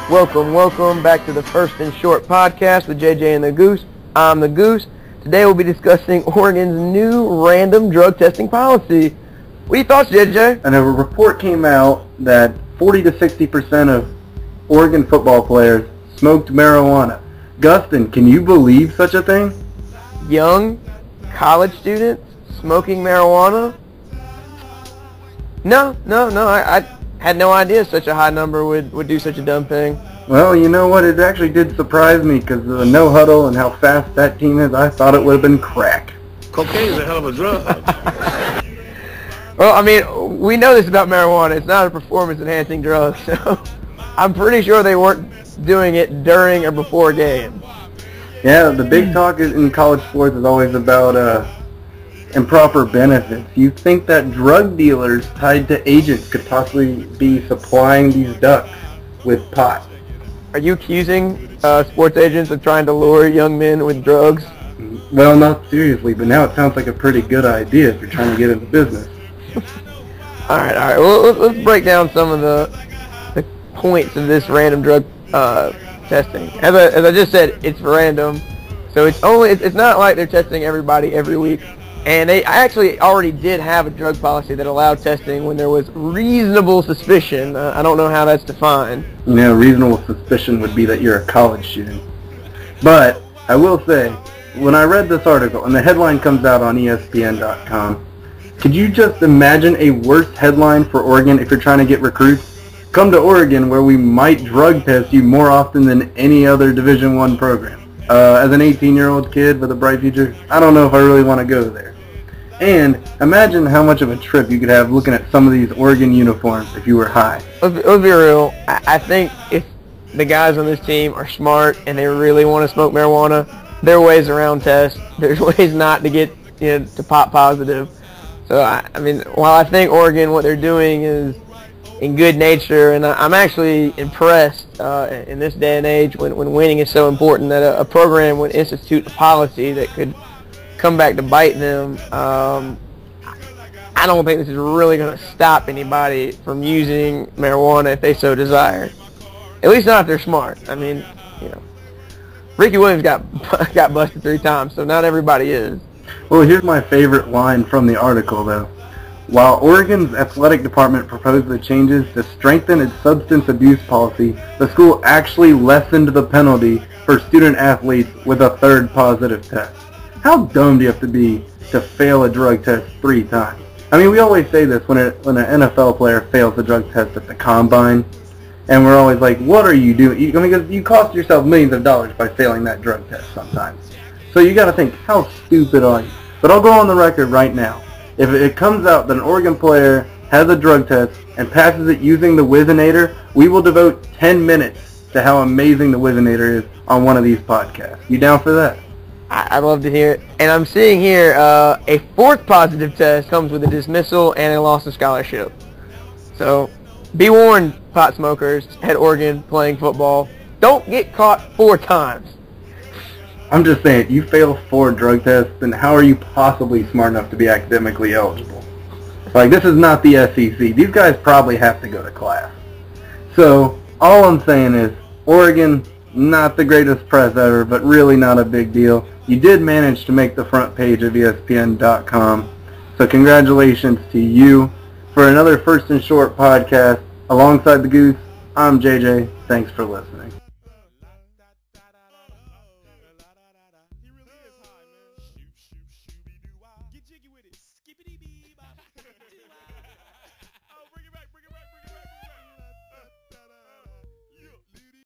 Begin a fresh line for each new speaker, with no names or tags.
Welcome back to the First and Short podcast with JJ and the Goose. I'm the Goose. Today we'll be discussing Oregon's new random drug testing policy. What are your thoughts, JJ?
And a report came out that 40 to 60% of Oregon football players smoked marijuana. Gustin, can you believe such a thing?
Young college students smoking marijuana? No, I had no idea such a high number would do such a dumb thing.
Well, you know what? It actually did surprise me because of the no huddle and how fast that team is. I thought it would have been crack.
Cocaine is a hell of a drug.
Well, I mean, we know this about marijuana. It's not a performance-enhancing drug, so I'm pretty sure they weren't doing it during or before games.
Yeah, the big talk in college sports is always about improper benefits. You think that drug dealers tied to agents could possibly be supplying these ducks with pot?
Are you accusing sports agents of trying to lure young men with drugs?
Well, not seriously, but now it sounds like a pretty good idea if you're trying to get into business.
All right. Well, let's break down some of the points of this random drug testing. As I just said, it's random, so it's not like they're testing everybody every week. And I actually already did have a drug policy that allowed testing when there was reasonable suspicion. I don't know how that's defined.
You know, reasonable suspicion would be that you're a college student. But I will say, when I read this article, and the headline comes out on ESPN.com, could you just imagine a worse headline for Oregon if you're trying to get recruits? Come to Oregon, where we might drug test you more often than any other Division I program. As an 18-year-old kid with a bright future, I don't know if I really want to go there. And imagine how much of a trip you could have looking at some of these Oregon uniforms if you were high.
Let's be real. I think if the guys on this team are smart and they really want to smoke marijuana, there are ways around tests. There's ways not to get to pop positive. So, I mean, while I think Oregon, what they're doing is in good nature, and I'm actually impressed in this day and age when winning is so important that a program would institute a policy that could come back to bite them. I don't think this is really going to stop anybody from using marijuana if they so desire. At least not if they're smart. I mean, Ricky Williams got busted 3 times, so not everybody is.
Well, here's my favorite line from the article, though. While Oregon's athletic department proposed the changes to strengthen its substance abuse policy, the school actually lessened the penalty for student athletes with a 3rd positive test. How dumb do you have to be to fail a drug test 3 times? I mean, we always say this when an NFL player fails a drug test at the combine, and we're always like, what are you doing? Because you cost yourself millions of dollars by failing that drug test sometimes. So you got to think, how stupid are you? But I'll go on the record right now. If it comes out that an Oregon player has a drug test and passes it using the Whizzinator, we will devote 10 minutes to how amazing the Whizzinator is on one of these podcasts. You down for that?
I'd love to hear it. And I'm seeing here a 4th positive test comes with a dismissal and a loss of scholarship. So be warned, pot smokers at Oregon playing football. Don't get caught 4 times.
I'm just saying, you fail 4 drug tests, then how are you possibly smart enough to be academically eligible? Like, this is not the SEC. These guys probably have to go to class. So, all I'm saying is, Oregon, not the greatest press ever, but really not a big deal. You did manage to make the front page of ESPN.com, so congratulations to you. For another First and Short podcast, alongside the Goose, I'm JJ. Thanks for listening.